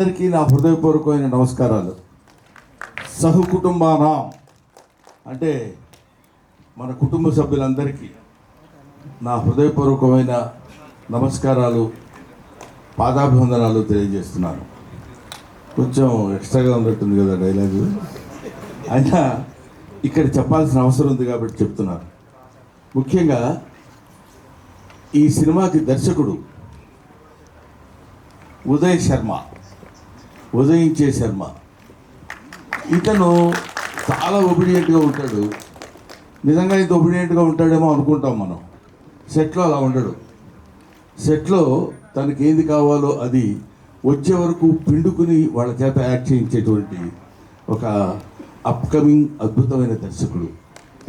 అందరికీ నా హృదయపూర్వకమైన నమస్కారాలు. సహకుటుంబానా అంటే మన కుటుంబ సభ్యులందరికీ నా హృదయపూర్వకమైన నమస్కారాలు, పాదాభివందనాలు తెలియజేస్తున్నాను. కొంచెం ఎక్స్ట్రాగా ఉన్నట్టుంది కదా డైలాగు, అయినా ఇక్కడ చెప్పాల్సిన అవసరం ఉంది కాబట్టి చెప్తున్నాను. ముఖ్యంగా ఈ సినిమాకి దర్శకుడు ఉదయించే శర్మ. ఇతను చాలా ఒబిడియంట్గా ఉంటాడు. నిజంగా ఇంత ఒబిడియంట్గా ఉంటాడేమో అనుకుంటాం మనం. సెట్లో అలా ఉండడు. సెట్లో తనకి ఏది కావాలో అది వచ్చే వరకు పిండుకుని వాళ్ళ చేత యాక్ట్ చేయించేటువంటి ఒక అప్కమింగ్ అద్భుతమైన దర్శకుడు.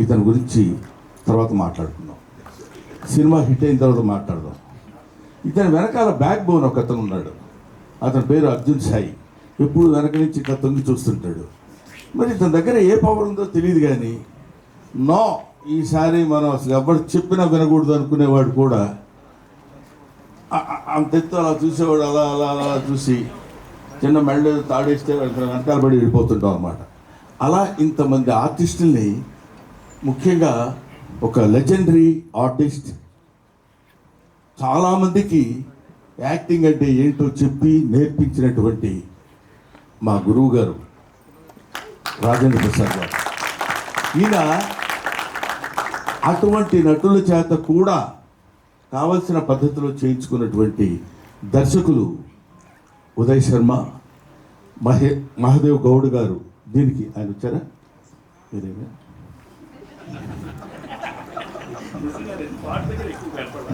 ఇతని గురించి తర్వాత మాట్లాడుకుందాం. సినిమా హిట్ అయిన తర్వాత మాట్లాడదాం. ఇతని వెనకాల బ్యాక్ బోన్ ఒక అతను ఉన్నాడు. అతని పేరు అర్జున్ సాయి. ఎప్పుడు వెనక నుంచి ఇట్లా తొంగి చూస్తుంటాడు. మరి ఇతని దగ్గర ఏ పవర్ ఉందో తెలియదు, కానీ ఈసారి మనం అసలు ఎవరు చెప్పినా వినకూడదు అనుకునేవాడు కూడా అంత ఎత్తు అలా చూసేవాడు. అలా అలా అలా చూసి చిన్న మెళ్ళ తాడేస్తే వెనకాల పడి వెళ్ళిపోతుంటాం అన్నమాట. అలా ఇంతమంది ఆర్టిస్టుల్ని, ముఖ్యంగా ఒక లెజెండరీ ఆర్టిస్ట్, చాలామందికి యాక్టింగ్ అంటే ఏంటో చెప్పి నేర్పించినటువంటి మా గురువు గారు రాజేంద్ర ప్రసాద్ గారు. ఈయన అటువంటి నటుల చేత కూడా కావలసిన పద్ధతిలో చేయించుకున్నటువంటి దర్శకులు ఉదయ్ శర్మ, మహాదేవ్ గౌడ్ గారు. దీనికి ఆయన వచ్చారా? మీరేనా?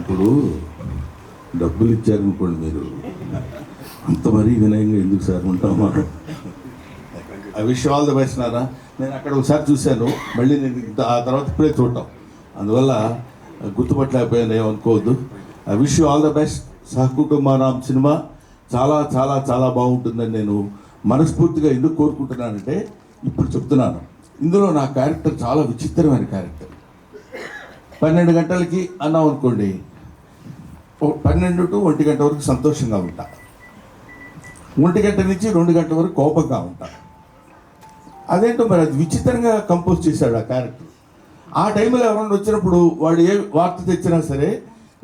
ఇప్పుడు డబ్బులు ఇచ్చారనుకోండి, మీరు అంత మరీ వినయంగా ఎందుకు సార్ ఉంటామా? I wish all the best Nara. నేను అక్కడ ఒకసారి చూశాను, మళ్ళీ నేను ఆ తర్వాత ఇప్పుడే చూడటం, అందువల్ల గుర్తుపట్టలేకపోయాను, ఏమనుకోవద్దు. I wish you all the best. సహకుటుంబానాం సినిమా చాలా చాలా చాలా బాగుంటుందని నేను మనస్ఫూర్తిగా ఎందుకు కోరుకుంటున్నానంటే, ఇప్పుడు చెప్తున్నాను, ఇందులో నా క్యారెక్టర్ చాలా విచిత్రమైన క్యారెక్టర్. 12 గంటలకి అన్నాం అనుకోండి, 12 to 1 గంట వరకు సంతోషంగా ఉంటా, 1 గంట నుంచి 2 గంటల వరకు కోపంగా ఉంటా. అదేంటో మరి అది విచిత్రంగా కంపోజ్ చేశాడు ఆ క్యారెక్టర్. ఆ టైంలో ఎవరైనా వచ్చినప్పుడు వాడు ఏ వార్త తెచ్చినా సరే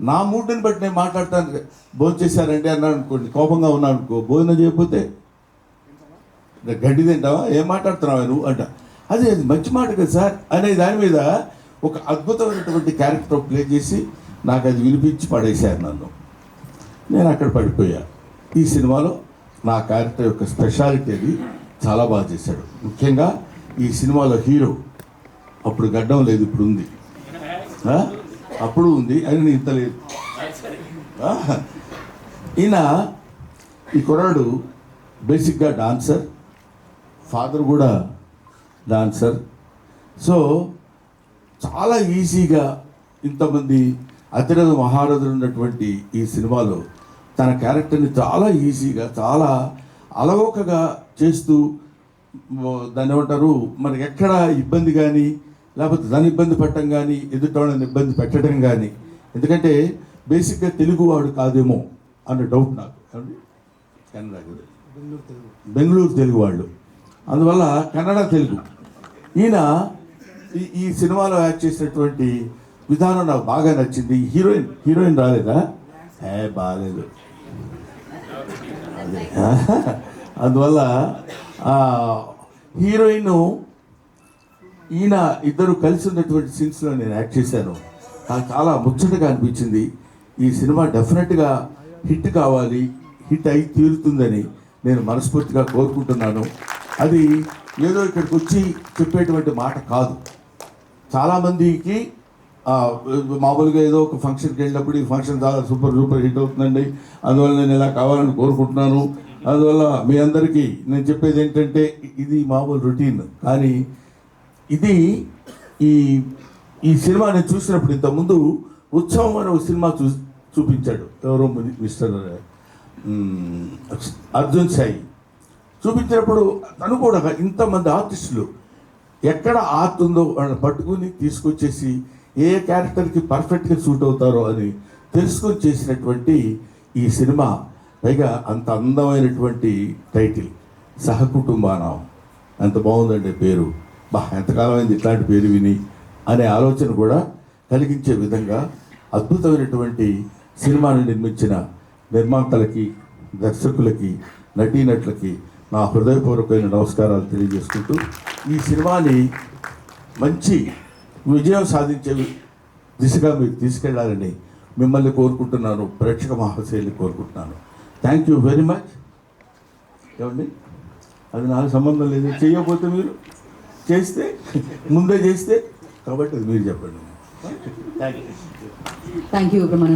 నా మూడ్ని బట్టి నేను మాట్లాడతాను. భోజనం చేశారండి అన్నాడు అనుకోండి, కోపంగా ఉన్నాను అనుకో, భోజనం చేయకపోతే గడ్డి తింటావా, ఏం మాట్లాడుతున్నావా నువ్వు అంట. అది మంచి మాట కదా సార్ అనే దాని మీద ఒక అద్భుతమైనటువంటి క్యారెక్టర్ ప్లే చేసి నాకు అది వినిపించి పడేశారు నన్ను. నేను అక్కడ పడిపోయా. ఈ సినిమాలో నా క్యారెక్టర్ యొక్క స్పెషాలిటీ అది చాలా బాగా చేశాడు. ముఖ్యంగా ఈ సినిమాలో హీరో, అప్పుడు గడ్డం లేదు, ఇప్పుడు ఉంది, అప్పుడు ఉంది, అని ఇంత లేదు. ఈయన ఈ కుర్రాడు బేసిక్గా డాన్సర్, ఫాదర్ కూడా డాన్సర్. సో చాలా ఈజీగా ఇంతమంది అతిరథ మహారథులు ఉన్నటువంటి ఈ సినిమాలో తన క్యారెక్టర్ని చాలా ఈజీగా, చాలా అలవోకగా చేస్తూ, దాన్ని ఏమంటారు, మనకి ఎక్కడ ఇబ్బంది కానీ, లేకపోతే దాన్ని ఇబ్బంది పెట్టడం కానీ, ఎదుటోళ్ళని ఇబ్బంది పెట్టడం కానీ. ఎందుకంటే బేసిక్గా తెలుగువాడు కాదేమో అన్న డౌట్ నాకు. కన్నడ, బెంగళూరు తెలుగు వాళ్ళు, అందువల్ల కన్నడ తెలుగు. ఈయన ఈ సినిమాలో యాక్ట్ చేసినటువంటి విధానం నాకు బాగా నచ్చింది. హీరోయిన్ రాలేదా? బాగాలేదు. అదే అందువల్ల హీరోయిన్ ఈయన ఇద్దరు కలిసి ఉన్నటువంటి సీన్స్లో నేను యాక్ట్ చేశాను. నాకు చాలా ముచ్చటగా అనిపించింది. ఈ సినిమా డెఫినెట్గా హిట్ కావాలి, హిట్ అయి తీరుతుందని నేను మనస్ఫూర్తిగా కోరుకుంటున్నాను. అది ఏదో ఇక్కడికి వచ్చి చెప్పేటువంటి మాట కాదు. చాలామందికి మామూలుగా ఏదో ఒక ఫంక్షన్కి వెళ్ళినప్పుడు ఈ ఫంక్షన్ చాలా సూపర్ హిట్ అవుతుందండి, అందువల్ల నేను ఇలా కావాలని కోరుకుంటున్నాను. అందువల్ల మీ అందరికీ నేను చెప్పేది ఏంటంటే, ఇది మామూలు రొటీన్, కానీ ఇది ఈ సినిమా నేను చూసినప్పుడు, ఇంతకుముందు ఉత్సవం అనే ఒక సినిమా చూపించాడు ఎవరో మిస్టర్ అర్జున్ సాయి. చూపించినప్పుడు తను కూడా ఇంతమంది ఆర్టిస్టులు ఎక్కడ ఆర్ట్ ఉందో వాళ్ళని పట్టుకుని తీసుకొచ్చేసి ఏ క్యారెక్టర్కి పర్ఫెక్ట్గా సూట్ అవుతారో అని తెలుసుకొని చేసినటువంటి ఈ సినిమా పైగా అంత అందమైనటువంటి టైటిల్ సహకుటుంబానాం, ఎంత బాగుందండి పేరు. ఎంతకాలం అయింది ఇట్లాంటి పేరు విని అనే ఆలోచన కూడా కలిగించే విధంగా అద్భుతమైనటువంటి సినిమాను నిర్మించిన నిర్మాతలకి, దర్శకులకి, నటీనటులకి నా హృదయపూర్వకమైన నమస్కారాలు తెలియజేసుకుంటూ ఈ సినిమాని మంచి విజయం సాధించే దిశగా మీరు తీసుకెళ్లాలని మిమ్మల్ని కోరుకుంటున్నాను, ప్రేక్షక మహాశైలిని కోరుకుంటున్నాను. Thank you very much. ఏమండి, అది నాకు సంబంధం లేదు. చేయకపోతే మీరు చేస్తే ముందే చేస్తే, కాబట్టి అది మీరు చెప్పండి. Thank you. Thank you Brahmananda.